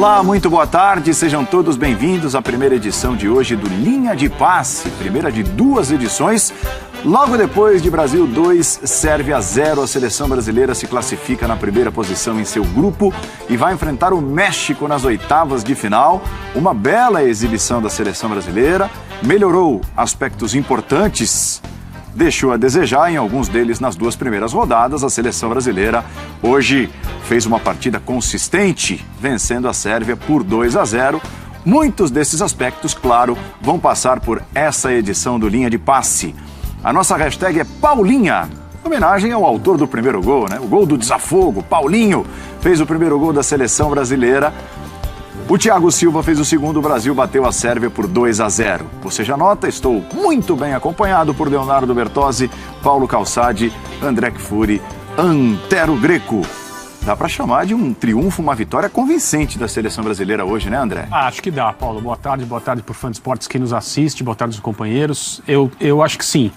Olá, muito boa tarde, sejam todos bem-vindos à primeira edição de hoje do Linha de Passe, primeira de 2 edições. Logo depois de Brasil 2, Sérvia 0, a seleção brasileira se classifica na primeira posição em seu grupo e vai enfrentar o México nas oitavas de final. Uma bela exibição da seleção brasileira, melhorou aspectos importantes, deixou a desejar em alguns deles nas 2 primeiras rodadas. A seleção brasileira hoje fez uma partida consistente, vencendo a Sérvia por 2-0. Muitos desses aspectos, claro, vão passar por essa edição do Linha de Passe. A nossa hashtag é Paulinha, homenagem ao autor do primeiro gol, né? O gol do desafogo. Paulinho fez o primeiro gol da seleção brasileira. O Thiago Silva fez o segundo, o Brasil bateu a Sérvia por 2-0. Você já nota, estou muito bem acompanhado por Leonardo Bertozzi, Paulo Calçade, André Kfouri, Antero Greco. Dá para chamar de um triunfo, uma vitória convincente da seleção brasileira hoje, né, André? Acho que dá, Paulo. Boa tarde para o fã de esportes que nos assiste, boa tarde aos companheiros. Eu acho que sim.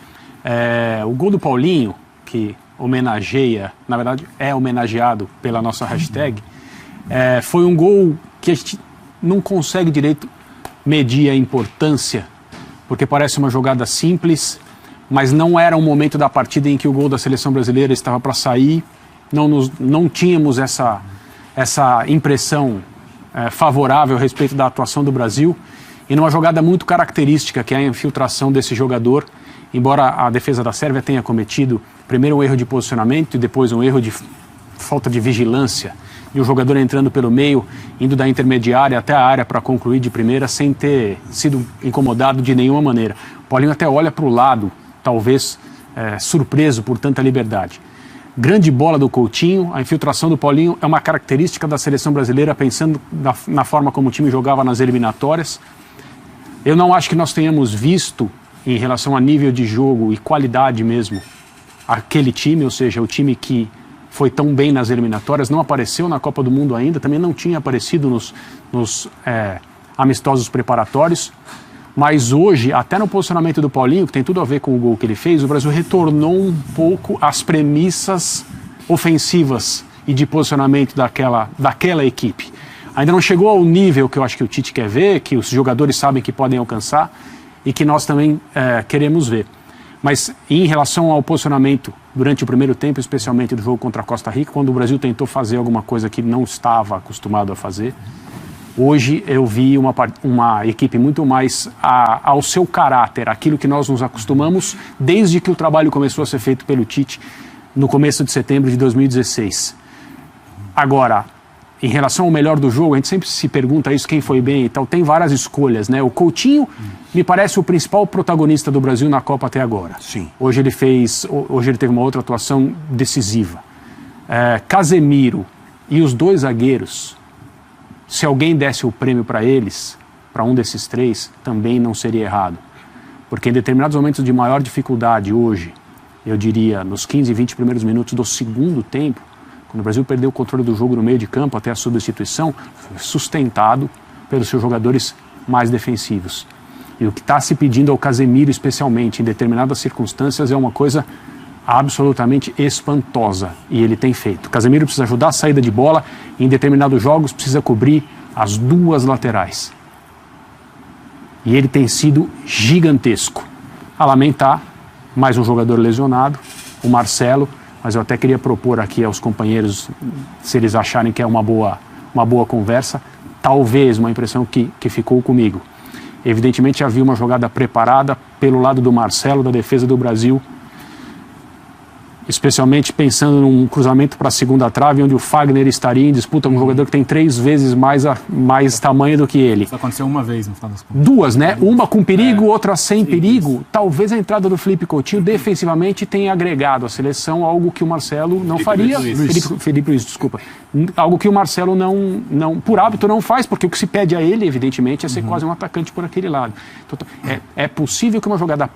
O gol do Paulinho, que homenageia, na verdade é homenageado pela nossa hashtag, foi um gol que a gente não consegue direito medir a importância, porque parece uma jogada simples, mas não era um momento da partida em que o gol da seleção brasileira estava para sair. Não tínhamos essa impressão favorável a respeito da atuação do Brasil, e numa jogada muito característica, que é a infiltração desse jogador. Embora a defesa da Sérvia tenha cometido primeiro um erro de posicionamento e depois um erro de falta de vigilância, e o jogador entrando pelo meio, indo da intermediária até a área para concluir de primeira sem ter sido incomodado de nenhuma maneira. O Paulinho até olha para o lado, talvez surpreso por tanta liberdade. Grande bola do Coutinho. A infiltração do Paulinho é uma característica da seleção brasileira, pensando na forma como o time jogava nas eliminatórias. Eu não acho que nós tenhamos visto, em relação a nível de jogo e qualidade mesmo, aquele time, ou seja, o time que foi tão bem nas eliminatórias, não apareceu na Copa do Mundo ainda, também não tinha aparecido nos amistosos preparatórios. Mas hoje, até no posicionamento do Paulinho, que tem tudo a ver com o gol que ele fez, o Brasil retornou um pouco às premissas ofensivas e de posicionamento daquela equipe. Ainda não chegou ao nível que eu acho que o Tite quer ver, que os jogadores sabem que podem alcançar e que nós também queremos ver. Mas em relação ao posicionamento durante o primeiro tempo, especialmente do jogo contra a Costa Rica, quando o Brasil tentou fazer alguma coisa que não estava acostumado a fazer, hoje eu vi uma equipe muito mais ao seu caráter, aquilo que nós nos acostumamos desde que o trabalho começou a ser feito pelo Tite no começo de setembro de 2016. Agora, em relação ao melhor do jogo, a gente sempre se pergunta isso, quem foi bem e tal, tem várias escolhas, né? O Coutinho me parece o principal protagonista do Brasil na Copa até agora. Sim. Hoje ele teve uma outra atuação decisiva. Casemiro e os 2 zagueiros, se alguém desse o prêmio para eles, para um desses 3, também não seria errado. Porque em determinados momentos de maior dificuldade hoje, eu diria nos 15, 20 primeiros minutos do segundo tempo, quando o Brasil perdeu o controle do jogo no meio de campo até a substituição, foi sustentado pelos seus jogadores mais defensivos. E o que está se pedindo ao Casemiro, especialmente em determinadas circunstâncias, é uma coisa absolutamente espantosa, e ele tem feito. O Casemiro precisa ajudar a saída de bola, em determinados jogos precisa cobrir as 2 laterais. E ele tem sido gigantesco. A lamentar, mais um jogador lesionado, o Marcelo, mas eu até queria propor aqui aos companheiros, se eles acharem que é uma boa conversa, talvez uma impressão que ficou comigo. Evidentemente havia uma jogada preparada pelo lado do Marcelo, da defesa do Brasil, especialmente pensando num cruzamento para a segunda trave, onde o Fagner estaria em disputa com um jogador que tem 3 vezes mais tamanho do que ele. Isso aconteceu uma vez, no final das contas. 2, né? Uma com perigo, outra sem perigo. Talvez a entrada do Felipe Coutinho defensivamente tenha agregado à seleção algo que o Marcelo não faria. Felipe Luiz, desculpa. Algo que o Marcelo não, por hábito, não faz, porque o que se pede a ele, evidentemente, é ser quase um atacante por aquele lado. Então, é possível que uma jogada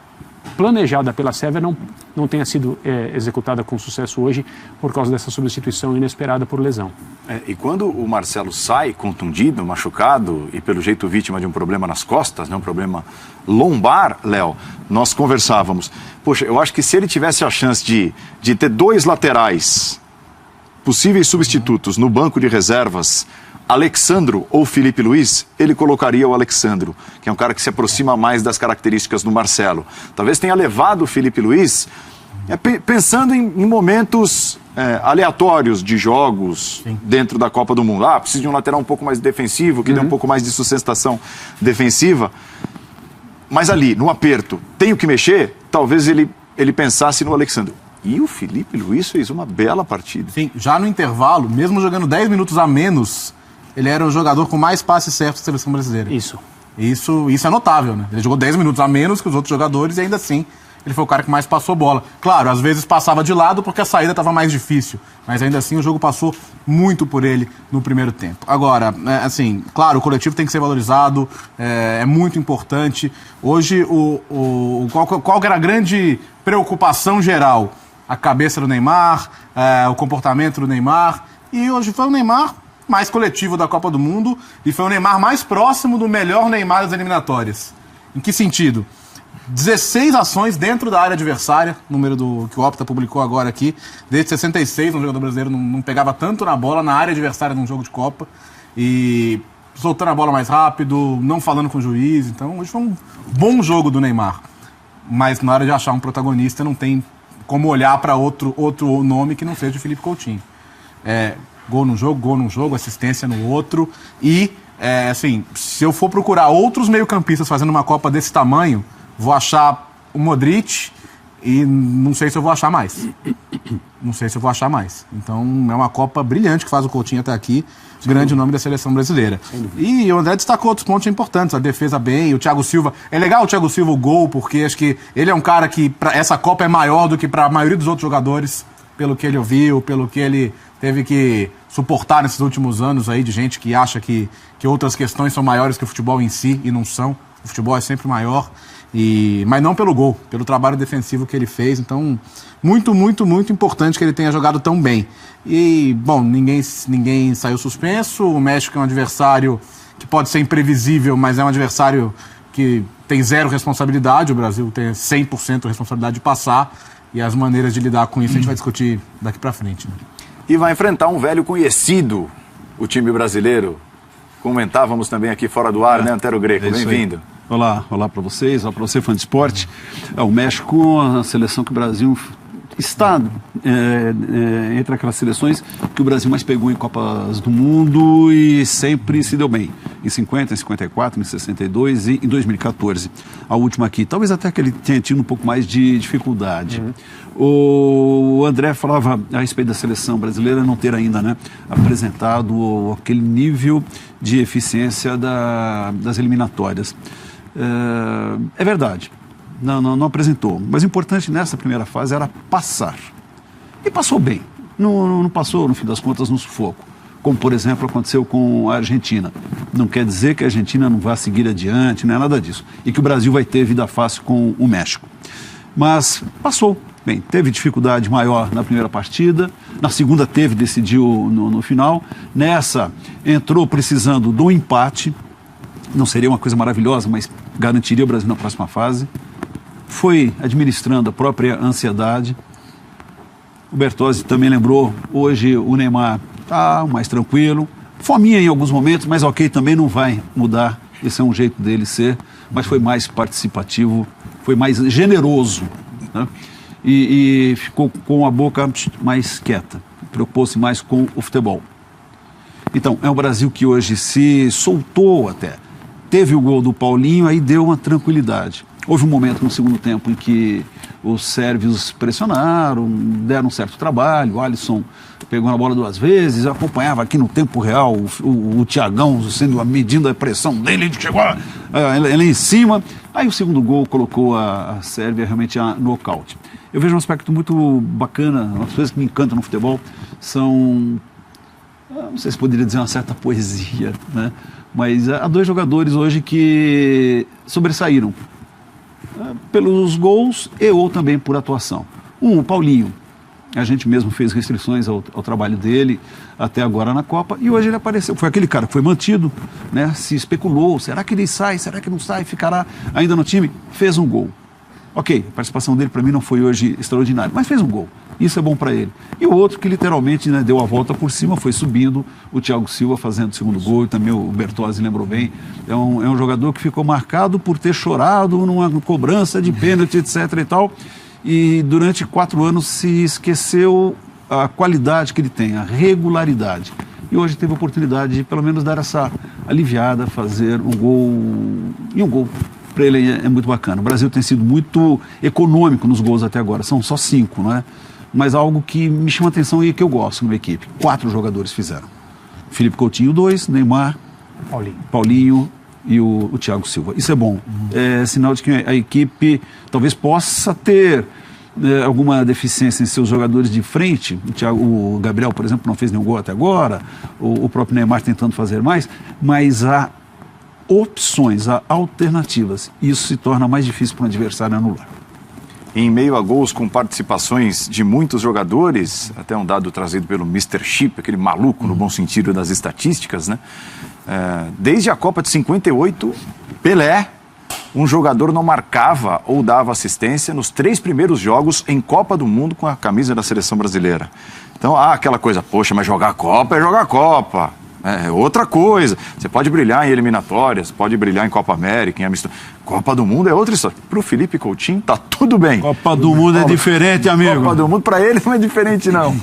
planejada pela Sérvia não tenha sido executada com sucesso hoje por causa dessa substituição inesperada por lesão. E quando o Marcelo sai contundido, machucado e pelo jeito vítima de um problema nas costas, né, um problema lombar, Léo, nós conversávamos. Poxa, eu acho que se ele tivesse a chance de ter 2 laterais, possíveis substitutos no banco de reservas, Alexandro ou Felipe Luiz, ele colocaria o Alexandro, que é um cara que se aproxima mais das características do Marcelo. Talvez tenha levado o Felipe Luiz pensando em momentos aleatórios de jogos dentro da Copa do Mundo. Precisa de um lateral um pouco mais defensivo, que dê um pouco mais de sustentação defensiva. Mas ali, no aperto, tenho que mexer, talvez ele pensasse no Alexandro. E o Felipe Luiz fez uma bela partida. Sim, já no intervalo, mesmo jogando 10 minutos a menos, ele era o jogador com mais passes certos da seleção brasileira. Isso é notável, né? Ele jogou 10 minutos a menos que os outros jogadores e ainda assim ele foi o cara que mais passou bola. Claro, às vezes passava de lado porque a saída estava mais difícil, mas ainda assim o jogo passou muito por ele no primeiro tempo. Agora, assim, claro, o coletivo tem que ser valorizado, é muito importante. Hoje, qual que era a grande preocupação geral? A cabeça do Neymar, o comportamento do Neymar, e hoje foi o Neymar mais coletivo da Copa do Mundo e foi o Neymar mais próximo do melhor Neymar das eliminatórias. Em que sentido? 16 ações dentro da área adversária, número que o Opta publicou agora aqui. Desde 66, um jogador brasileiro não pegava tanto na bola na área adversária num jogo de Copa. E soltando a bola mais rápido, não falando com o juiz. Então, hoje foi um bom jogo do Neymar. Mas na hora de achar um protagonista, não tem como olhar para outro nome que não seja o Felipe Coutinho. Gol num jogo, assistência no outro. E, assim, se eu for procurar outros meio-campistas fazendo uma Copa desse tamanho, vou achar o Modric e não sei se eu vou achar mais. Então, é uma Copa brilhante que faz o Coutinho até aqui. Grande nome da seleção brasileira. E o André destacou outros pontos importantes. A defesa bem, o Thiago Silva. É legal o Thiago Silva o gol, porque acho que ele é um cara que pra essa Copa é maior do que para a maioria dos outros jogadores, pelo que ele ouviu, pelo que ele teve que suportar nesses últimos anos aí de gente que acha que outras questões são maiores que o futebol em si, e não são. O futebol é sempre maior. Mas não pelo gol, pelo trabalho defensivo que ele fez. Então, muito, muito, muito importante que ele tenha jogado tão bem. E, bom, ninguém saiu suspenso. O México é um adversário que pode ser imprevisível, mas é um adversário que tem zero responsabilidade. O Brasil tem 100% responsabilidade de passar. E as maneiras de lidar com isso a gente vai discutir daqui pra frente, né? E vai enfrentar um velho conhecido, o time brasileiro. Comentávamos também aqui fora do ar, né, Antero Greco? Bem-vindo. Olá para vocês, olá para você, fã de esporte. O México, a seleção que o Brasil está entre aquelas seleções que o Brasil mais pegou em Copas do Mundo e sempre se deu bem. Em 50, em 54, em 62 e em 2014. A última aqui. Talvez até que ele tenha tido um pouco mais de dificuldade. O André falava a respeito da seleção brasileira não ter ainda, né, apresentado aquele nível de eficiência das eliminatórias. É verdade, não apresentou, mas o importante nessa primeira fase era passar, e passou bem, não passou no fim das contas no sufoco, como por exemplo aconteceu com a Argentina. Não quer dizer que a Argentina não vá seguir adiante, não é nada disso, e que o Brasil vai ter vida fácil com o México, mas passou bem. Teve dificuldade maior na primeira partida, na segunda decidiu no final, nessa entrou precisando do empate. Não seria uma coisa maravilhosa, mas garantiria o Brasil na próxima fase. Foi administrando a própria ansiedade. O Bertozzi também lembrou, hoje o Neymar está mais tranquilo. Fominha em alguns momentos, mas ok, também não vai mudar. Esse é um jeito dele ser, mas foi mais participativo, foi mais generoso, né? E ficou com a boca mais quieta, preocupou-se mais com o futebol. Então, é um Brasil que hoje se soltou até. Teve o gol do Paulinho, aí deu uma tranquilidade. Houve um momento no segundo tempo em que os sérvios pressionaram, deram um certo trabalho, o Alisson pegou na bola 2 vezes, eu acompanhava aqui no tempo real o Thiagão medindo a pressão dele, chegou ele em cima. Aí o segundo gol colocou a Sérvia realmente a nocaute. Eu vejo um aspecto muito bacana, as coisas que me encantam no futebol são, não sei se poderia dizer uma certa poesia, né? Mas há 2 jogadores hoje que sobressaíram pelos gols ou também por atuação. O Paulinho, a gente mesmo fez restrições ao trabalho dele até agora na Copa e hoje ele apareceu. Foi aquele cara que foi mantido, né? Se especulou, será que ele sai, será que não sai, ficará ainda no time? Fez um gol. Ok, a participação dele para mim não foi hoje extraordinária, mas fez um gol. Isso é bom para ele. E o outro que literalmente, né, deu a volta por cima, foi subindo, o Thiago Silva fazendo o segundo gol, e também o Bertozzi lembrou bem. É um jogador que ficou marcado por ter chorado numa cobrança de pênalti, etc. e tal. E durante 4 anos se esqueceu a qualidade que ele tem, a regularidade. E hoje teve a oportunidade de pelo menos dar essa aliviada, fazer um gol. E um gol para ele é muito bacana. O Brasil tem sido muito econômico nos gols até agora, são só 5, não é? Mas algo que me chama a atenção e que eu gosto numa equipe. 4 jogadores fizeram. Felipe Coutinho, 2, Neymar, Paulinho e o Thiago Silva. Isso é bom. É sinal de que a equipe talvez possa ter alguma deficiência em seus jogadores de frente. O Gabriel, por exemplo, não fez nenhum gol até agora. O próprio Neymar tentando fazer mais. Mas há opções, há alternativas. Isso se torna mais difícil para o adversário anular. Em meio a gols com participações de muitos jogadores, até um dado trazido pelo Mr. Chip, aquele maluco no bom sentido das estatísticas, né? Desde a Copa de 58, Pelé, um jogador não marcava ou dava assistência nos 3 primeiros jogos em Copa do Mundo com a camisa da seleção brasileira. Então, aquela coisa, poxa, mas jogar Copa é jogar Copa. É outra coisa. Você pode brilhar em eliminatórias, pode brilhar em Copa América, em amistoso. Copa do Mundo é outra história. Para o Felipe Coutinho, tá tudo bem. Copa do Mundo é diferente, amigo. Copa do Mundo, para ele, não é diferente, não.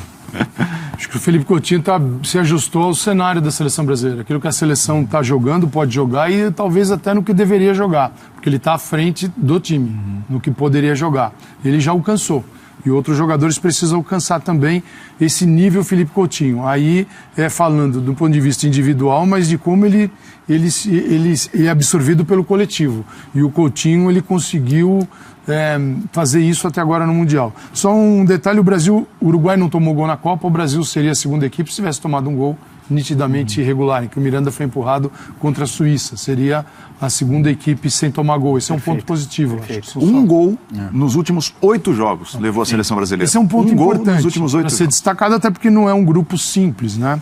Acho que o Felipe Coutinho se ajustou ao cenário da seleção brasileira. Aquilo que a seleção está jogando, pode jogar e talvez até no que deveria jogar. Porque ele está à frente do time, no que poderia jogar. Ele já alcançou. E outros jogadores precisam alcançar também esse nível Felipe Coutinho. Aí, falando do ponto de vista individual, mas de como ele é absorvido pelo coletivo. E o Coutinho, ele conseguiu fazer isso até agora no Mundial. Só um detalhe, o Uruguai não tomou gol na Copa, o Brasil seria a segunda equipe se tivesse tomado um gol nitidamente irregular, em que o Miranda foi empurrado contra a Suíça. Seria a segunda equipe sem tomar gol. Esse é um ponto positivo. Acho. Um gol nos últimos 8 jogos levou a seleção brasileira. Esse é um ponto importante nos últimos 8 para ser destacado, até porque não é um grupo simples, né?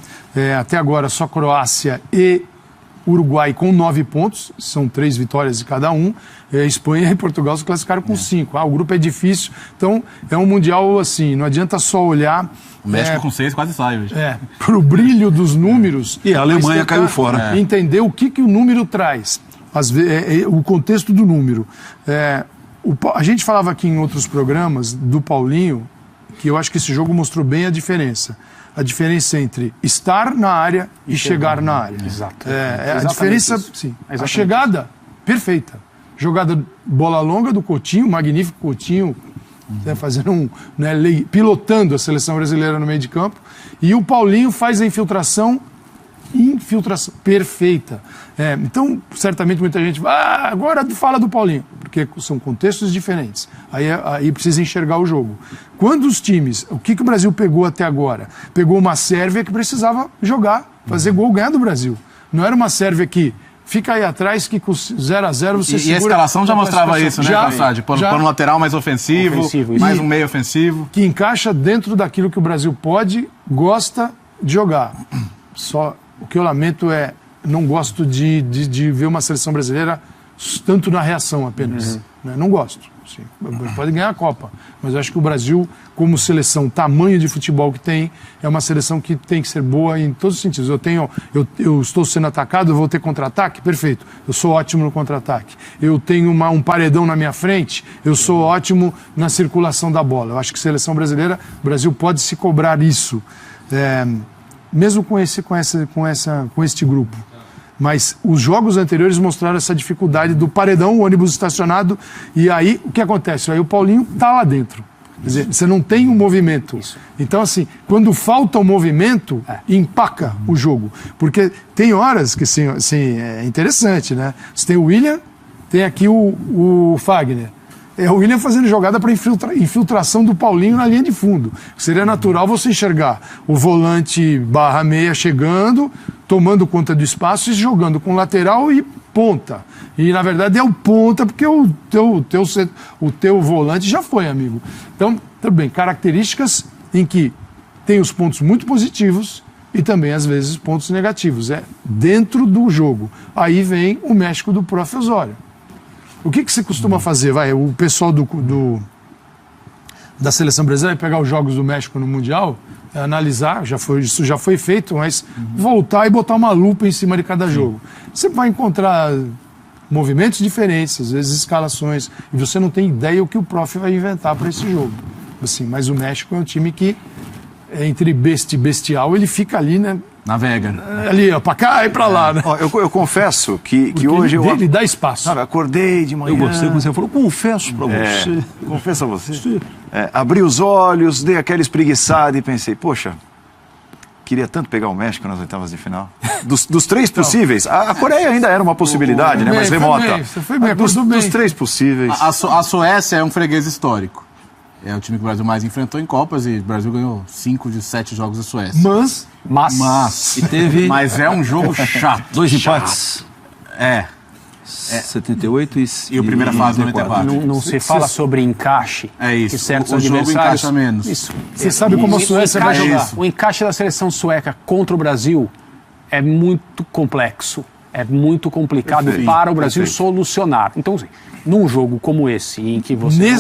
Até agora só Croácia e Uruguai com 9 pontos, são 3 vitórias de cada um. Espanha e Portugal se classificaram com 5. O grupo é difícil, então é um mundial assim, não adianta só olhar... O México com 6 quase sai hoje. Para o brilho dos números... E a Alemanha caiu fora. Entender o que o número traz, o contexto do número. A gente falava aqui em outros programas do Paulinho, que eu acho que esse jogo mostrou bem a diferença. A diferença entre estar na área e chegar na área. Exato. A diferença, sim. A chegada, perfeita. Jogada bola longa do Coutinho, magnífico Coutinho, fazendo pilotando a seleção brasileira no meio de campo. E o Paulinho faz a infiltração perfeita. Então, certamente muita gente vai, agora fala do Paulinho, porque são contextos diferentes. Aí precisa enxergar o jogo. Quando os times, o que o Brasil pegou até agora? Pegou uma Sérvia que precisava jogar, fazer gol, ganhar do Brasil. Não era uma Sérvia que fica aí atrás que com 0-0 você segura... E a escalação já mostrava isso, né, Calçade? Por um lateral mais ofensivo mais um meio ofensivo. Que encaixa dentro daquilo que o Brasil pode, gosta de jogar. Só o que eu lamento não gosto de ver uma seleção brasileira tanto na reação apenas. Né? Não gosto. Sim. Pode ganhar a Copa, mas eu acho que o Brasil, como seleção, tamanho de futebol que tem, é uma seleção que tem que ser boa em todos os sentidos. Eu estou sendo atacado, eu vou ter contra-ataque? Perfeito. Eu sou ótimo no contra-ataque. Eu tenho um paredão na minha frente, eu sou ótimo na circulação da bola. Eu acho que seleção brasileira, o Brasil pode se cobrar isso, mesmo com este grupo. Mas os jogos anteriores mostraram essa dificuldade do paredão, o ônibus estacionado, e aí o que acontece? Aí o Paulinho está lá dentro. Quer dizer, você não tem um movimento. Isso. Então, assim, quando falta o movimento, empaca o jogo. Porque tem horas que, assim, é interessante, né? Você tem o William, tem aqui o Fagner. É o William fazendo jogada para infiltração do Paulinho na linha de fundo. Seria natural você enxergar o volante /meia chegando, tomando conta do espaço e jogando com lateral e ponta. E, na verdade, é o ponta, porque o teu volante já foi, amigo. Então, também, características em que tem os pontos muito positivos e também, às vezes, pontos negativos. Dentro do jogo. Aí vem o México do Prof. Osório. O que você costuma fazer? O pessoal da seleção brasileira vai pegar os jogos do México no Mundial, analisar, isso já foi feito, mas voltar e botar uma lupa em cima de cada jogo. Você vai encontrar movimentos diferentes, às vezes escalações, e você não tem ideia o que o prof vai inventar para esse jogo. Assim, mas o México é um time que, entre besta e bestial, ele fica ali, né? Navega. Ali, ó, pra cá e pra lá, né? Eu confesso que hoje ele dá espaço. Sabe, acordei de manhã. Eu gostei quando você falou, confesso pra você. Confesso a você. Abri os olhos, dei aquela espreguiçada e pensei, poxa, queria tanto pegar o México nas oitavas de final. Dos 3 possíveis, a Coreia ainda era uma possibilidade, né? Mas remota. Foi bem, dos 3 possíveis. A Suécia é um freguês histórico. É o time que o Brasil mais enfrentou em Copas e o Brasil ganhou 5 de 7 jogos da Suécia. Mas e teve... Mas é um jogo chato. 2 empates. 78 e o primeira fase 94. Não se fala sobre encaixe. É isso. Que certos o jogo adversários... encaixa menos. Isso. Você sabe como a Suécia vai jogar. O encaixe da seleção sueca contra o Brasil é muito complexo. É muito complicado para o Brasil solucionar. Então, assim, num jogo como esse, em que você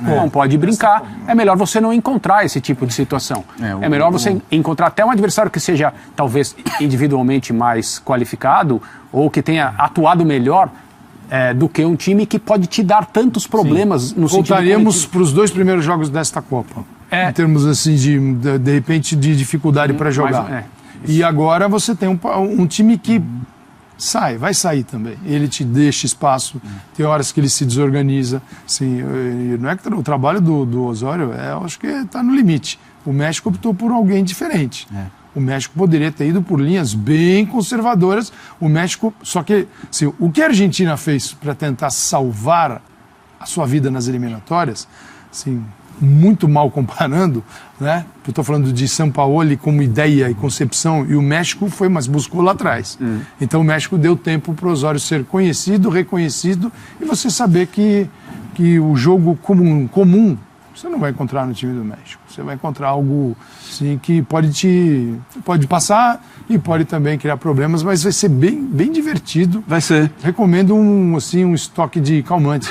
não pode brincar, é melhor você não encontrar esse tipo de situação. É melhor você encontrar até um adversário que seja, talvez, individualmente mais qualificado ou que tenha atuado melhor do que um time que pode te dar tantos problemas no sentido Voltaríamos para os 2 primeiros jogos desta Copa. Em termos, assim, de repente, de dificuldade para jogar. E agora você tem um time que vai sair também. Ele te deixa espaço, tem horas que ele se desorganiza. Assim, não é que o trabalho do Osório, eu acho que está no limite. O México optou por alguém diferente. O México poderia ter ido por linhas bem conservadoras. O México, só que assim, o que a Argentina fez para tentar salvar a sua vida nas eliminatórias, assim, muito mal comparando, né? Eu estou falando de Sampaoli como ideia e concepção, e o México mas buscou lá atrás. Então o México deu tempo para o Osório ser conhecido, reconhecido, e você saber que o jogo comum você não vai encontrar no time do México. Você vai encontrar algo assim, que pode passar e pode também criar problemas, mas vai ser bem divertido. Vai ser. Recomendo um estoque de calmantes.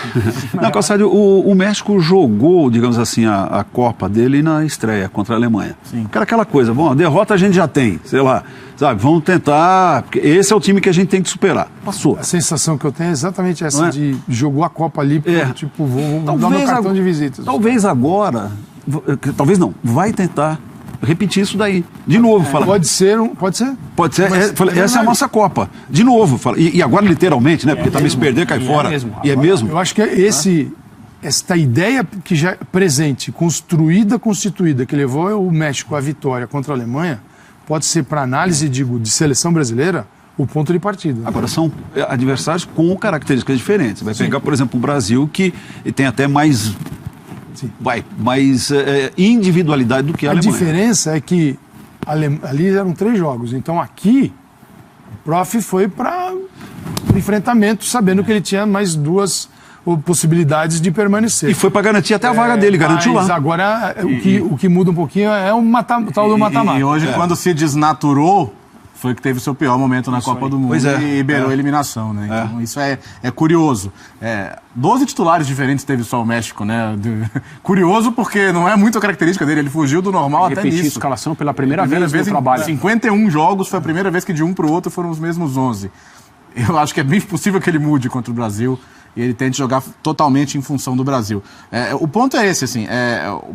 Não, Calçado, o México jogou, digamos assim, a Copa dele na estreia contra a Alemanha. Sim. Era aquela coisa, bom, a derrota a gente já tem, sei lá, sabe, vamos tentar, porque esse é o time que a gente tem que superar. Passou. A sensação que eu tenho é exatamente essa, de jogou a Copa ali, tipo, vou dar meu cartão de visitas. Talvez agora, talvez não, vai tentar repetir isso daí. De novo. Pode ser. Pode ser. Essa é a nossa Copa. De novo. E agora literalmente, né? Porque também se perder, cai fora. E é mesmo. Eu acho que esta ideia que já é presente, constituída, que levou o México à vitória contra a Alemanha, pode ser, para análise, de seleção brasileira, o ponto de partida. Agora, são adversários com características diferentes. Vai pegar, por exemplo, o Brasil, que tem até mais individualidade do que a Alemanha. A diferença é que ali eram 3 jogos. Então aqui, o prof foi para o enfrentamento, sabendo que ele tinha mais 2 possibilidades de permanecer. E foi para garantir até a vaga dele, garantiu lá. Mas agora o que muda um pouquinho é o tal do mata-mata. E hoje, quando se desnaturou, foi que teve o seu pior momento na Copa do Mundo e beirou a eliminação, né? Então isso é curioso. 12 titulares diferentes teve só o México, né? Curioso porque não é muito característica dele, ele fugiu do normal até nisso. Repetiu a escalação pela primeira vez no trabalho. 51 jogos, foi a primeira vez que de um para o outro foram os mesmos 11. Eu acho que é bem possível que ele mude contra o Brasil e ele tente jogar totalmente em função do Brasil. O ponto é esse, assim,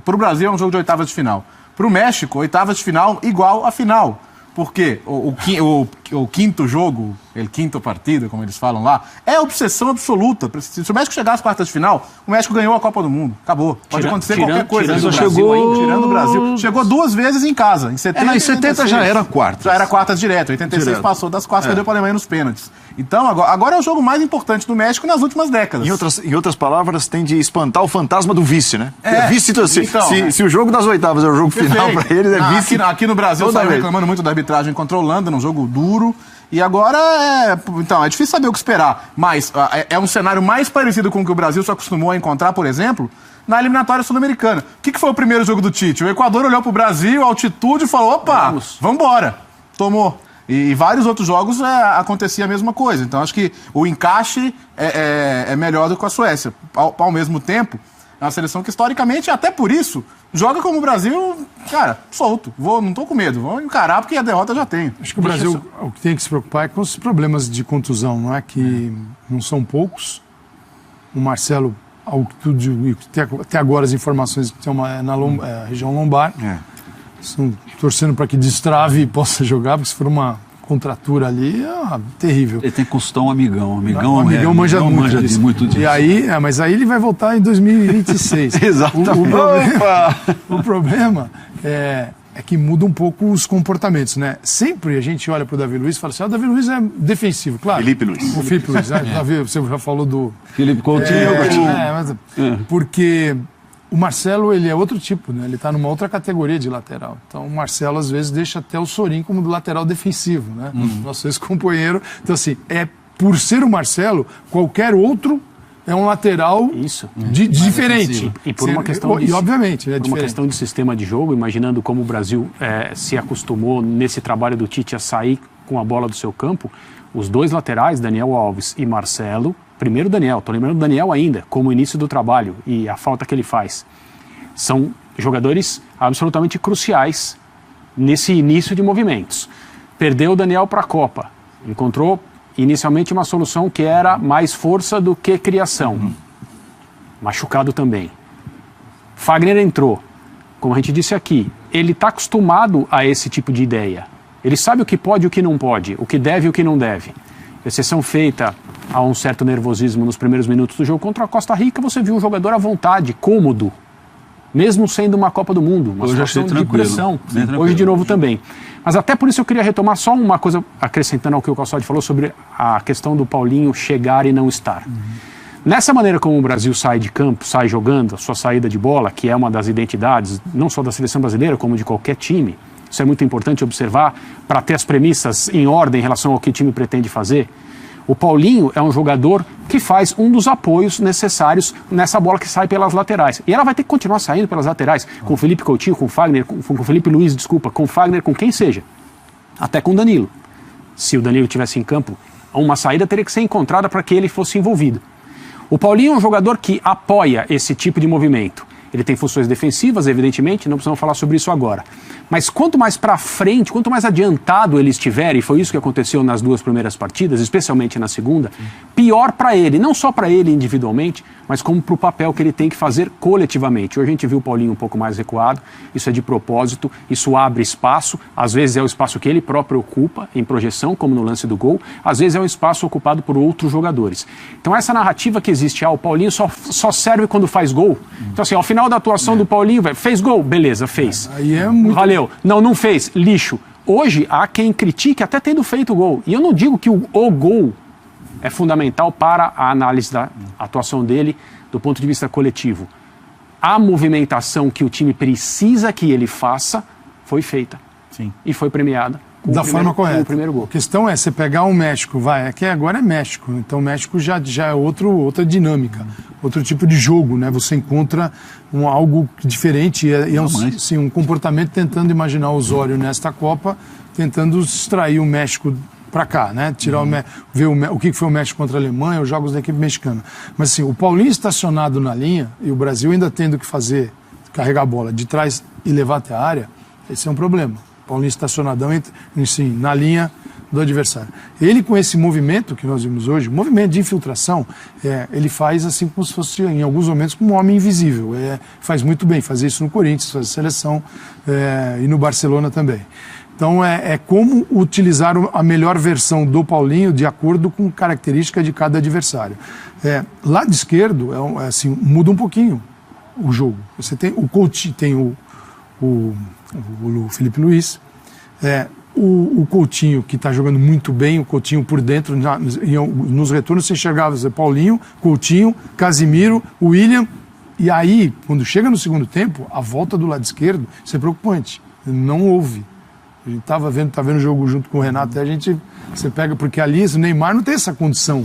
para o Brasil é um jogo de oitavas de final. Para o México, oitavas de final igual a final. Porque o quinto jogo, o quinto partido, como eles falam lá, é obsessão absoluta. Se o México chegar às quartas de final, o México ganhou a Copa do Mundo. Acabou. Pode acontecer qualquer coisa. Tirando o Brasil. Chegou 2 vezes em casa. Em 70, em 70 já era quartas. Já era quartas direto. 86 passou das quartas, perdeu para a Alemanha nos pênaltis. Então, agora é o jogo mais importante do México nas últimas décadas. Em outras palavras, tem de espantar o fantasma do vice, né? Vice, se o jogo das oitavas é o jogo final para eles, é vice. Aqui no Brasil, saiu reclamando muito da arbitragem contra a Holanda, num jogo duro. E agora é difícil saber o que esperar. Mas é um cenário mais parecido com o que o Brasil se acostumou a encontrar, por exemplo, na eliminatória sul-americana. O que foi o primeiro jogo do Tite? O Equador olhou pro Brasil, altitude, e falou: opa, vambora. Tomou. E vários outros jogos acontecia a mesma coisa. Então acho que o encaixe é melhor do que a Suécia. Ao mesmo tempo, é uma seleção que historicamente, até por isso, joga como o Brasil, cara, solto. Não tô com medo, vou encarar porque a derrota já tem. Acho que o Brasil, o que tem que se preocupar é com os problemas de contusão, não é? Que não são poucos. O Marcelo, até agora as informações que tem na região lombar. Estão torcendo para que destrave e possa jogar, porque se for uma contratura ali, é terrível. Ele tem que consultar um amigão. Amigão manja muito disso. E aí, mas aí ele vai voltar em 2026. Exatamente. O problema é que muda um pouco os comportamentos, né? Sempre a gente olha para o Davi Luiz e fala assim, o Davi Luiz é defensivo, claro. Felipe Luiz. O Felipe Luiz, né? Davi, você já falou do... Felipe Coutinho. Porque... O Marcelo, ele é outro tipo, né? Ele está numa outra categoria de lateral. Então, o Marcelo, às vezes, deixa até o Sorin como do lateral defensivo, né? Nosso ex-companheiro. Então, assim, por ser o Marcelo, qualquer outro é um lateral diferente. E por uma questão e obviamente, por uma questão de sistema de jogo, imaginando como o Brasil se acostumou nesse trabalho do Tite a sair com a bola do seu campo, os dois laterais, Daniel Alves e Marcelo, primeiro Daniel, estou lembrando do Daniel ainda, como início do trabalho e a falta que ele faz, são jogadores absolutamente cruciais nesse início de movimentos. Perdeu o Daniel para a Copa, encontrou inicialmente uma solução que era mais força do que criação. Machucado também. Fagner entrou, como a gente disse aqui, ele está acostumado a esse tipo de ideia. Ele sabe o que pode e o que não pode, o que deve e o que não deve. Exceção feita a um certo nervosismo nos primeiros minutos do jogo contra a Costa Rica, você viu um jogador à vontade, cômodo, mesmo sendo uma Copa do Mundo, uma situação de pressão. Hoje de novo também. Mas até por isso eu queria retomar só uma coisa, acrescentando ao que o Calçade falou sobre a questão do Paulinho chegar e não estar. Nessa maneira como o Brasil sai de campo, sai jogando, a sua saída de bola, que é uma das identidades, não só da seleção brasileira, como de qualquer time, isso é muito importante observar para ter as premissas em ordem em relação ao que o time pretende fazer. O Paulinho é um jogador que faz um dos apoios necessários nessa bola que sai pelas laterais. E ela vai ter que continuar saindo pelas laterais, com o Felipe Coutinho, com o Fagner, com o Felipe Luiz, com o Fagner, com quem seja. Até com o Danilo. Se o Danilo estivesse em campo, uma saída teria que ser encontrada para que ele fosse envolvido. O Paulinho é um jogador que apoia esse tipo de movimento. Ele tem funções defensivas, evidentemente, não precisamos falar sobre isso agora. Mas quanto mais para frente, quanto mais adiantado ele estiver, e foi isso que aconteceu nas duas primeiras partidas, especialmente na segunda, pior para ele, não só para ele individualmente, mas como para o papel que ele tem que fazer coletivamente. Hoje a gente viu o Paulinho um pouco mais recuado, isso é de propósito, isso abre espaço, às vezes é o espaço que ele próprio ocupa em projeção, como no lance do gol, às vezes é um espaço ocupado por outros jogadores. Então essa narrativa que existe, o Paulinho só serve quando faz gol. Então assim, ao final da atuação do Paulinho, fez gol, beleza, fez. Aí é muito... Valeu. Não fez, lixo. Hoje há quem critique até tendo feito gol. E eu não digo que o gol é fundamental para a análise da atuação dele do ponto de vista coletivo. A movimentação que o time precisa que ele faça foi feita. Sim. E foi premiada. Da forma correta. Com o primeiro gol. A questão é, você pegar o México, é que agora é México, então o México já é outra dinâmica, outro tipo de jogo, né? Você encontra algo diferente e um comportamento tentando imaginar o Osório nesta Copa, tentando extrair o México para cá, né? Tirar ver o que foi o México contra a Alemanha, os jogos da equipe mexicana. Mas assim, o Paulinho estacionado na linha e o Brasil ainda tendo que carregar a bola de trás e levar até a área, esse é um problema. Paulinho estacionadão na linha do adversário. Ele com esse movimento que nós vimos hoje, movimento de infiltração, ele faz assim como se fosse, em alguns momentos, como um homem invisível. Faz muito bem, fazer isso no Corinthians, faz a seleção e no Barcelona também. Então é como utilizar a melhor versão do Paulinho de acordo com característica de cada adversário. Lado esquerdo, assim, muda um pouquinho o jogo. Você tem o Coutinho, tem o Felipe Luiz, o Coutinho, que está jogando muito bem, o Coutinho por dentro, nos retornos você enxergava Paulinho, Coutinho, Casimiro, William, e aí, quando chega no segundo tempo, a volta do lado esquerdo, isso é preocupante, não houve. A gente tá vendo o jogo junto com o Renato, você pega, porque ali o Neymar não tem essa condição,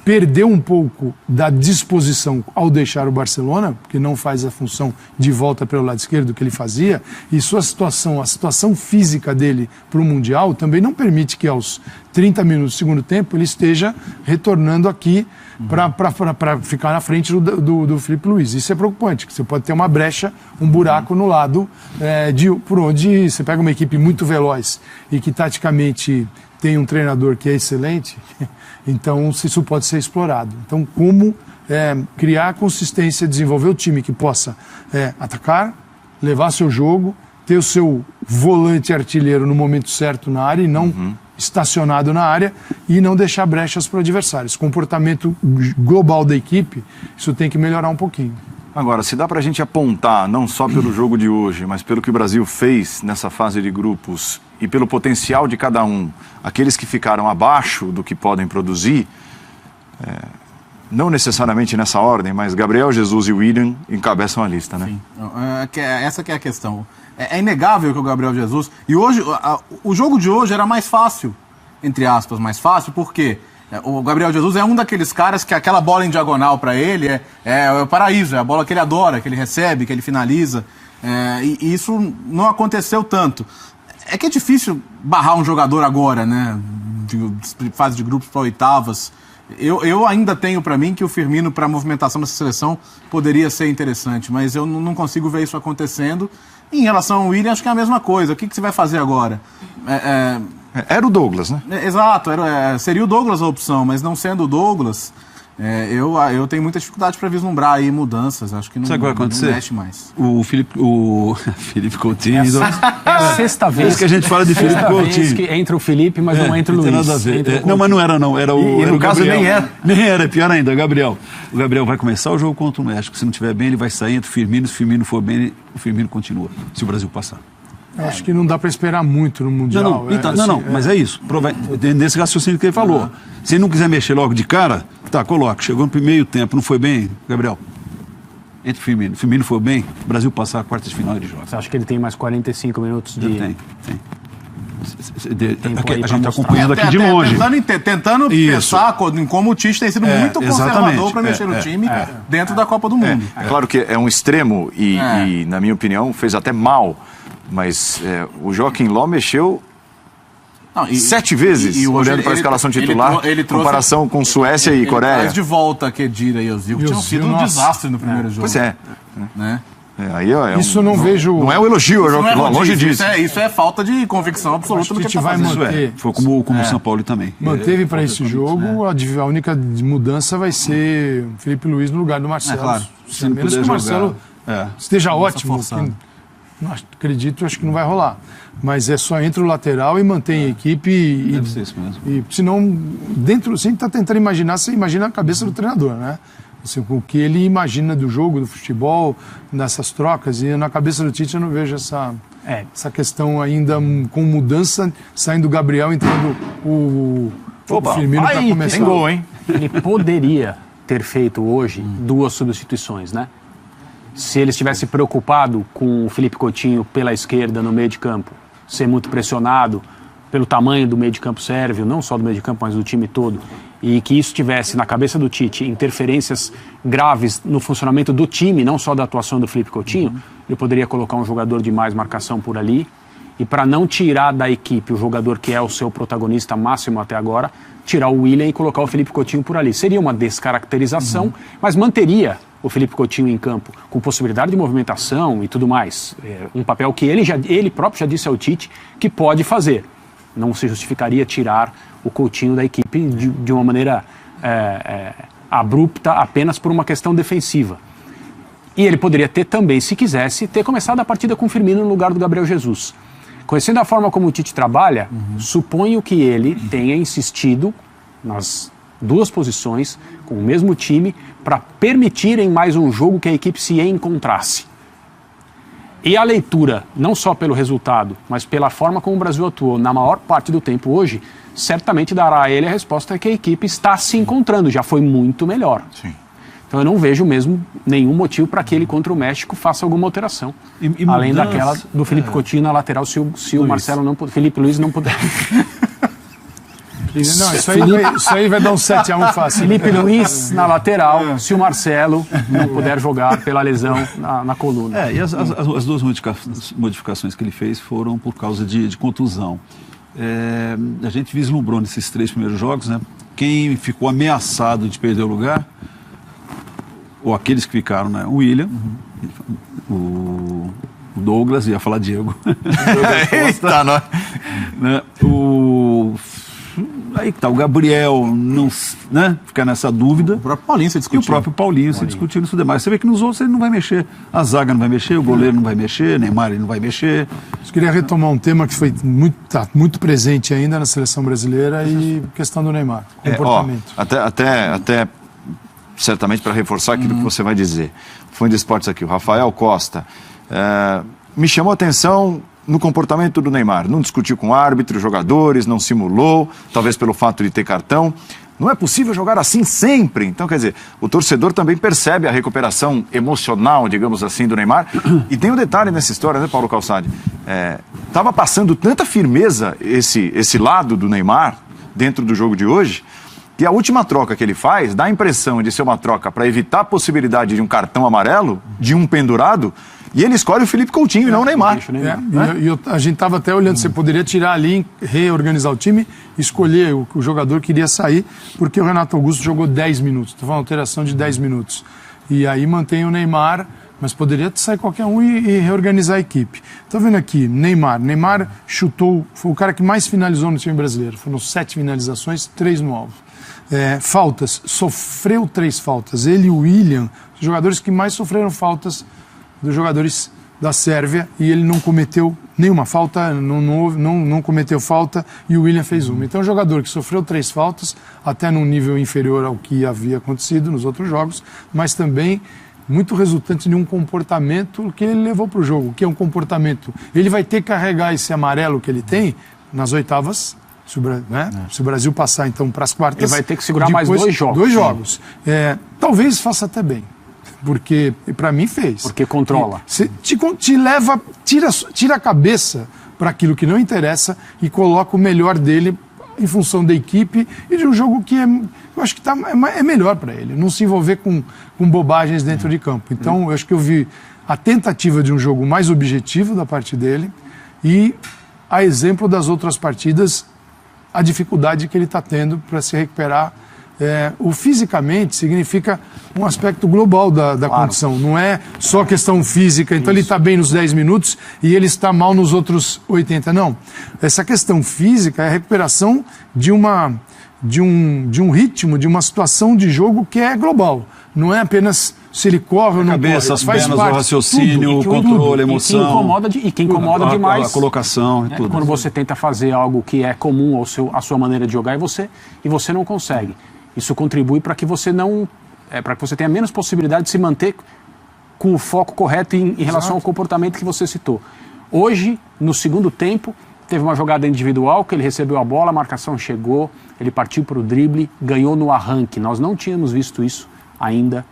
perdeu um pouco da disposição ao deixar o Barcelona, porque não faz a função de volta pelo lado esquerdo que ele fazia, e a situação física dele para o Mundial também não permite que aos 30 minutos do segundo tempo ele esteja retornando aqui para ficar na frente do Filipe Luís. Isso é preocupante, que você pode ter uma brecha, um buraco no lado por onde você pega uma equipe muito veloz e que taticamente tem um treinador que é excelente, então isso pode ser explorado. Então, como criar consistência, desenvolver o time que possa atacar, levar seu jogo, ter o seu volante artilheiro no momento certo na área e não estacionado na área e não deixar brechas para o adversário. Esse comportamento global da equipe, isso tem que melhorar um pouquinho. Agora, se dá para a gente apontar, não só pelo jogo de hoje, mas pelo que o Brasil fez nessa fase de grupos e pelo potencial de cada um, aqueles que ficaram abaixo do que podem produzir, não necessariamente nessa ordem, mas Gabriel Jesus e William encabeçam a lista, né? Sim. Essa que é a questão. É inegável que o Gabriel Jesus... E hoje, o jogo de hoje era mais fácil, entre aspas, mais fácil, porque o Gabriel Jesus é um daqueles caras que aquela bola em diagonal para ele é o paraíso, é a bola que ele adora, que ele recebe, que ele finaliza. E isso não aconteceu tanto. É que é difícil barrar um jogador agora, né? De fase de grupos para oitavas. Eu ainda tenho para mim que o Firmino, para a movimentação dessa seleção, poderia ser interessante, mas eu não consigo ver isso acontecendo. Em relação ao William, acho que é a mesma coisa. O que você vai fazer agora? Era o Douglas, né? Exato, seria o Douglas a opção, mas não sendo o Douglas, eu tenho muita dificuldade para vislumbrar aí mudanças. Acho que não, sabe o que vai acontecer? Não mexe mais. O Felipe Coutinho. É a sexta vez que a gente fala de Felipe Coutinho. Que entra o Felipe, mas não entra o Luiz. Não tem nada a ver. Não, mas não era não. Era o no caso Gabriel. Nem era, pior ainda, Gabriel. O Gabriel vai começar o jogo contra o México. Se não estiver bem, ele vai sair entre o Firmino. Se o Firmino for bem, o Firmino continua. Se o Brasil passar. Eu acho que não dá para esperar muito no Mundial. Mas é isso. Nesse raciocínio que ele falou. Se ele não quiser mexer logo de cara, coloca. Chegou no meio tempo, não foi bem, Gabriel? Entre o Firmino. O Firmino for bem, o Brasil passar a quarta de final de jogos. Você acha que ele tem mais 45 minutos de... Tem. A gente está acompanhando aqui de longe. Tentando pensar em como o Tite tem sido muito conservador para mexer no time dentro da Copa do Mundo. É claro que é um extremo e, na minha opinião, fez até mal. Mas o Joaquim Ló mexeu 7 vezes, olhando para a escalação titular, em comparação com Suécia e Coreia. Ele traz de volta Khedira e Özil, que tinham sido um desastre no primeiro jogo. Pois é. Né? Aí, isso não vejo... Não é um elogio ao Joaquim Ló, longe disso. Isso é falta de convicção absoluta do que ele vai manter. Foi como o São Paulo também. Manteve para esse jogo, a única mudança vai ser o Filipe Luís no lugar do Marcelo. Claro. Se menos que o Marcelo esteja ótimo. Não acredito, acho que não vai rolar. Mas é só entre o lateral e mantém a equipe. Deve ser isso mesmo. E senão, dentro, sem estar tentando imaginar, você imagina a cabeça do treinador, né? Assim, o que ele imagina do jogo, do futebol, dessas trocas. E na cabeça do Tite eu não vejo essa questão ainda com mudança, saindo o Gabriel, entrando o Firmino para começar. Tem gol, hein? Ele poderia ter feito hoje 2 substituições, né? Se ele estivesse preocupado com o Felipe Coutinho pela esquerda no meio de campo, ser muito pressionado pelo tamanho do meio de campo sérvio, não só do meio de campo, mas do time todo, e que isso tivesse na cabeça do Tite interferências graves no funcionamento do time, não só da atuação do Felipe Coutinho, ele poderia colocar um jogador de mais marcação por ali, e para não tirar da equipe o jogador que é o seu protagonista máximo até agora, tirar o William e colocar o Felipe Coutinho por ali. Seria uma descaracterização, mas manteria o Felipe Coutinho em campo, com possibilidade de movimentação e tudo mais. Um papel que ele próprio já disse ao Tite que pode fazer. Não se justificaria tirar o Coutinho da equipe de uma maneira abrupta apenas por uma questão defensiva. E ele poderia ter também, se quisesse, ter começado a partida com o Firmino no lugar do Gabriel Jesus. Conhecendo a forma como o Tite trabalha, suponho que ele tenha insistido nas 2 posições, com o mesmo time, para permitirem mais um jogo que a equipe se encontrasse. E a leitura, não só pelo resultado, mas pela forma como o Brasil atuou na maior parte do tempo hoje, certamente dará a ele a resposta que a equipe está se encontrando, já foi muito melhor. Sim. Então eu não vejo mesmo nenhum motivo para que ele contra o México faça alguma alteração. Além daquela do Felipe Coutinho na lateral, se o Marcelo não puder, Felipe Luís não puder. Não, isso aí vai dar um 7-1 fácil. Felipe Luiz na lateral, se o Marcelo não puder jogar pela lesão na coluna. E as duas modificações que ele fez foram por causa de contusão. A gente vislumbrou nesses 3 primeiros jogos, né? Quem ficou ameaçado de perder o lugar, ou aqueles que ficaram, né? O William, o Douglas, ia falar Diego. Eita, não. Né? Aí que tá, o Gabriel não, né? Fica nessa dúvida. O próprio Paulinho se discutindo. E o próprio Paulinho se discutindo isso demais. Você vê que nos outros ele não vai mexer. A zaga não vai mexer, o goleiro não vai mexer, Neymar ele não vai mexer. Eu queria retomar um tema que foi muito presente ainda na seleção brasileira e questão do Neymar, comportamento. Até certamente para reforçar aquilo que você vai dizer. Fã de esportes aqui, o Rafael Costa. Me chamou a atenção no comportamento do Neymar. Não discutiu com o árbitro, jogadores, não simulou, talvez pelo fato de ter cartão. Não é possível jogar assim sempre. Então, quer dizer, o torcedor também percebe a recuperação emocional, digamos assim, do Neymar. E tem um detalhe nessa história, né, Paulo Calçade? Estava passando tanta firmeza esse lado do Neymar dentro do jogo de hoje, que a última troca que ele faz dá a impressão de ser uma troca para evitar a possibilidade de um cartão amarelo, de um pendurado, e ele escolhe o Felipe Coutinho e não o Neymar. A gente estava até olhando, você poderia tirar ali, reorganizar o time, escolher o jogador que iria sair, porque o Renato Augusto jogou 10 minutos, teve uma alteração de 10 minutos. E aí mantém o Neymar, mas poderia sair qualquer um e reorganizar a equipe. Estou vendo aqui, Neymar chutou, foi o cara que mais finalizou no time brasileiro, foram 7 finalizações, 3 no alvo. Faltas, sofreu 3 faltas. Ele e o William, os jogadores que mais sofreram faltas dos jogadores da Sérvia, e ele não cometeu nenhuma falta, não cometeu falta, e o William fez uma. Então, um jogador que sofreu 3 faltas, até num nível inferior ao que havia acontecido nos outros jogos, mas também muito resultante de um comportamento que ele levou para o jogo, que é um comportamento. Ele vai ter que carregar esse amarelo que ele tem nas oitavas. Se o Brasil passar, então, para as quartas... Ele vai ter que segurar mais 2 jogos. 2 jogos. Talvez faça até bem, porque, para mim, fez. Porque controla. Tira a cabeça para aquilo que não interessa e coloca o melhor dele em função da equipe e de um jogo que eu acho que é melhor para ele. Não se envolver com bobagens dentro de campo. Então, eu acho que eu vi a tentativa de um jogo mais objetivo da parte dele e, a exemplo das outras partidas, a dificuldade que ele está tendo para se recuperar. O fisicamente significa um aspecto global da condição, não é só questão física, então ele está bem nos 10 minutos e ele está mal nos outros 80, não. Essa questão física é a recuperação de um ritmo, de uma situação de jogo que é global, não é apenas se ele corre ou não corre. As pernas, o raciocínio, o controle, a emoção. E que incomoda demais. A colocação e tudo. Quando você tenta fazer algo que é comum à sua maneira de jogar e você não consegue. Isso contribui para que você para que você tenha menos possibilidade de se manter com o foco correto em relação ao comportamento que você citou. Hoje, no segundo tempo, teve uma jogada individual que ele recebeu a bola, a marcação chegou, ele partiu para o drible, ganhou no arranque. Nós não tínhamos visto isso ainda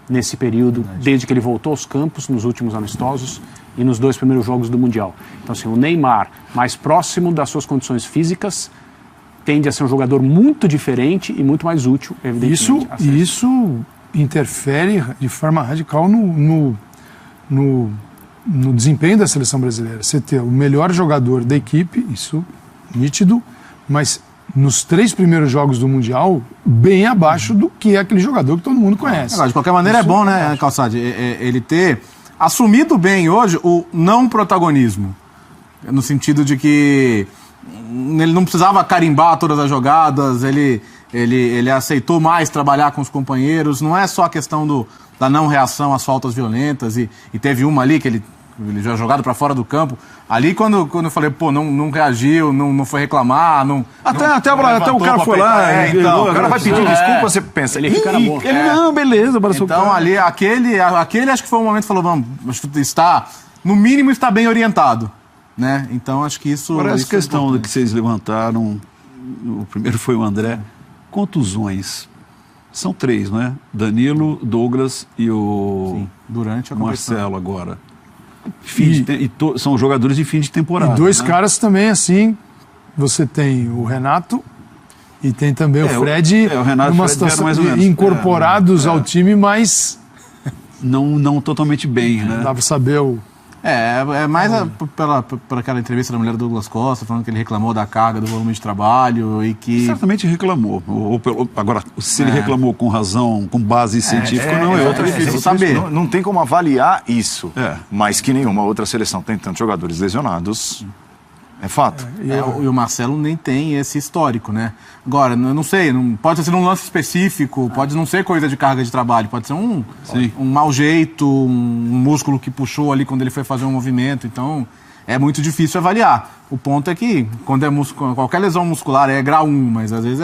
nesse período, desde que ele voltou aos campos, nos últimos amistosos e nos 2 primeiros jogos do Mundial. Então, assim, o Neymar, mais próximo das suas condições físicas, tende a ser um jogador muito diferente e muito mais útil, evidentemente. Isso interfere de forma radical no desempenho da seleção brasileira. Você ter o melhor jogador da equipe, isso nítido, mas nos 3 primeiros jogos do Mundial, bem abaixo do que é aquele jogador que todo mundo conhece. De qualquer maneira é bom, né, Calçade, ele ter assumido bem hoje o não protagonismo, no sentido de que ele não precisava carimbar todas as jogadas, ele aceitou mais trabalhar com os companheiros, não é só a questão da não reação às faltas violentas, e teve uma ali que ele já jogado para fora do campo. Ali, quando eu falei, não reagiu, não foi reclamar, Até o cara foi lá, então, o cara vai pedir desculpa, você pensa, ele fica na boa. Não, beleza, então ali, aquele acho que foi um momento que falou, vamos, no mínimo está bem orientado, né? Então acho que isso... Agora, essa questão que vocês levantaram, o primeiro foi o André, contusões. São 3, não é? Danilo, Douglas e o durante a Marcelo agora. São jogadores de fim de temporada. E 2 caras também, assim, você tem o Renato E tem também o Fred, o Renato numa Fred situação mais ou menos. incorporados ao time, mas não totalmente bem, né? Dá para saber o... É mais por aquela entrevista da mulher do Douglas Costa, falando que ele reclamou da carga, do volume de trabalho e que... Certamente reclamou. Agora, se ele reclamou com razão, com base científica, não é outra difícil saber. Não tem como avaliar isso, mas que nenhuma outra seleção tem tantos jogadores lesionados. É fato. E o Marcelo nem tem esse histórico, né? Agora, eu não sei, pode ser num lance específico, pode não ser coisa de carga de trabalho, pode ser um mau jeito, um músculo que puxou ali quando ele foi fazer um movimento, então é muito difícil avaliar. O ponto é que quando é qualquer lesão muscular é grau 1, mas às vezes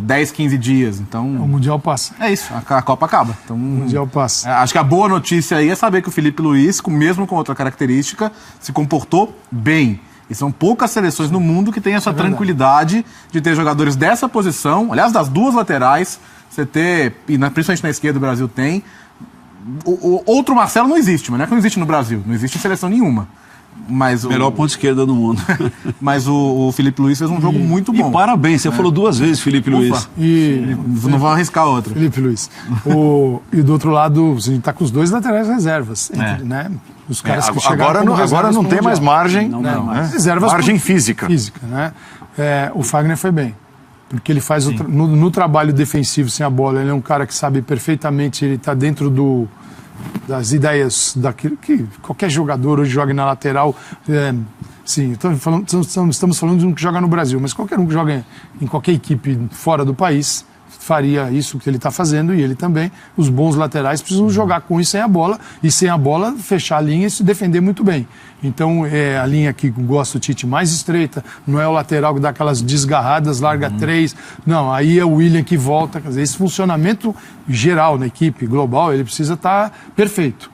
10, 15 dias, então... O Mundial passa. É isso, a Copa acaba. Então, o Mundial passa. Acho que a boa notícia aí é saber que o Filipe Luís, mesmo com outra característica, se comportou bem. E são poucas seleções no mundo que têm essa tranquilidade de ter jogadores dessa posição, aliás, das duas laterais, você ter, principalmente na esquerda o Brasil tem. O outro Marcelo não existe, mas não é que não existe no Brasil, não existe em seleção nenhuma. Mas melhor ponta esquerda do mundo. Mas o Filipe Luís fez um jogo muito bom. E parabéns, você falou 2 vezes Filipe Luís. E não vou arriscar outra. Filipe Luís. E do outro lado, a gente está com os 2 laterais reservas, né? Os caras que chegaram agora não tem mais margem. Reservas margem física. Né? O Fagner foi bem. Porque ele faz no trabalho defensivo sem a bola, ele é um cara que sabe perfeitamente, ele está dentro das ideias daquilo que qualquer jogador hoje joga na lateral. Sim, estamos falando de um que joga no Brasil, mas qualquer um que joga em qualquer equipe fora do país faria isso que ele está fazendo, e ele também. Os bons laterais precisam jogar com e sem a bola, fechar a linha e se defender muito bem. Então é a linha que gosta o Tite mais estreita, não é o lateral que dá aquelas desgarradas, larga 3, não, aí é o William que volta. Quer dizer, esse funcionamento geral na equipe global, ele precisa estar perfeito.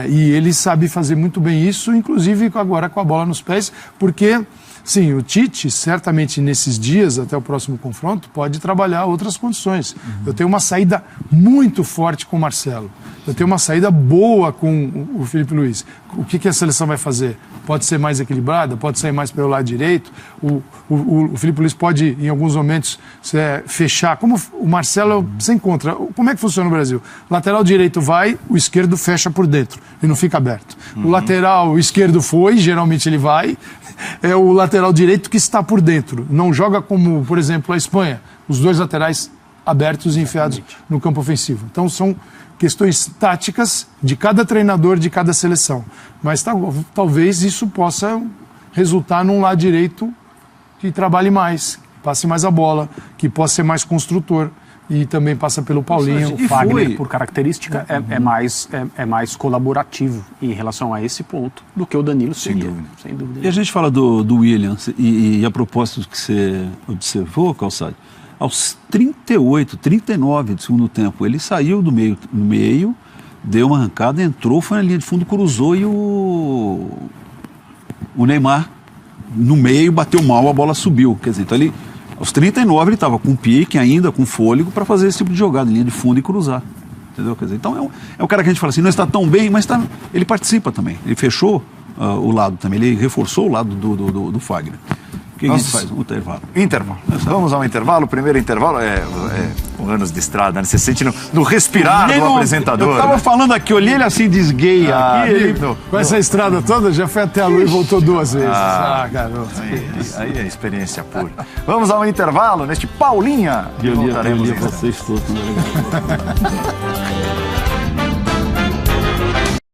E ele sabe fazer muito bem isso, inclusive agora com a bola nos pés, porque, sim, o Tite, certamente nesses dias, até o próximo confronto, pode trabalhar outras condições. Eu tenho uma saída muito forte com o Marcelo. Eu tenho uma saída boa com o Filipe Luís. O que a seleção vai fazer? Pode ser mais equilibrada? Pode sair mais pelo lado direito? O Filipe Luís pode, em alguns momentos, fechar. Como o Marcelo, você encontra. Como é que funciona no Brasil? Lateral direito vai, o esquerdo fecha por dentro e não fica aberto. O lateral esquerdo foi, geralmente ele vai. É o lateral direito que está por dentro. Não joga como, por exemplo, a Espanha. Os 2 laterais abertos e enfiados no campo ofensivo. Então são questões táticas de cada treinador, de cada seleção. Mas talvez isso possa resultar num lado direito que trabalhe mais, que passe mais a bola, que possa ser mais construtor. E também passa pelo Paulinho. O Fagner, por característica, é mais colaborativo em relação a esse ponto do que o Danilo seria. Sem dúvida. E a gente fala do William, e a propósito do que você observou, Calçade, aos 38, 39 do segundo tempo, ele saiu do meio, deu uma arrancada, entrou, foi na linha de fundo, cruzou e o Neymar no meio bateu mal, a bola subiu. Quer dizer, então ele, aos 39 ele estava com pique ainda, com fôlego para fazer esse tipo de jogada, linha de fundo e cruzar. Entendeu? Quer dizer, então é um cara que a gente fala assim, não está tão bem, mas ele participa também. Ele fechou o lado também, ele reforçou o lado do Fagner. O que a gente faz? Um intervalo. Vamos ao intervalo. Primeiro intervalo com anos de estrada, né? Você sente no respirar do apresentador. Eu estava falando aqui, olhei ele assim, desgueia aqui. Com essa estrada toda, já foi até a lua e voltou 2 vezes. Garoto. Aí é experiência pura. Vamos ao intervalo neste Paulinha. Eu li vocês todos.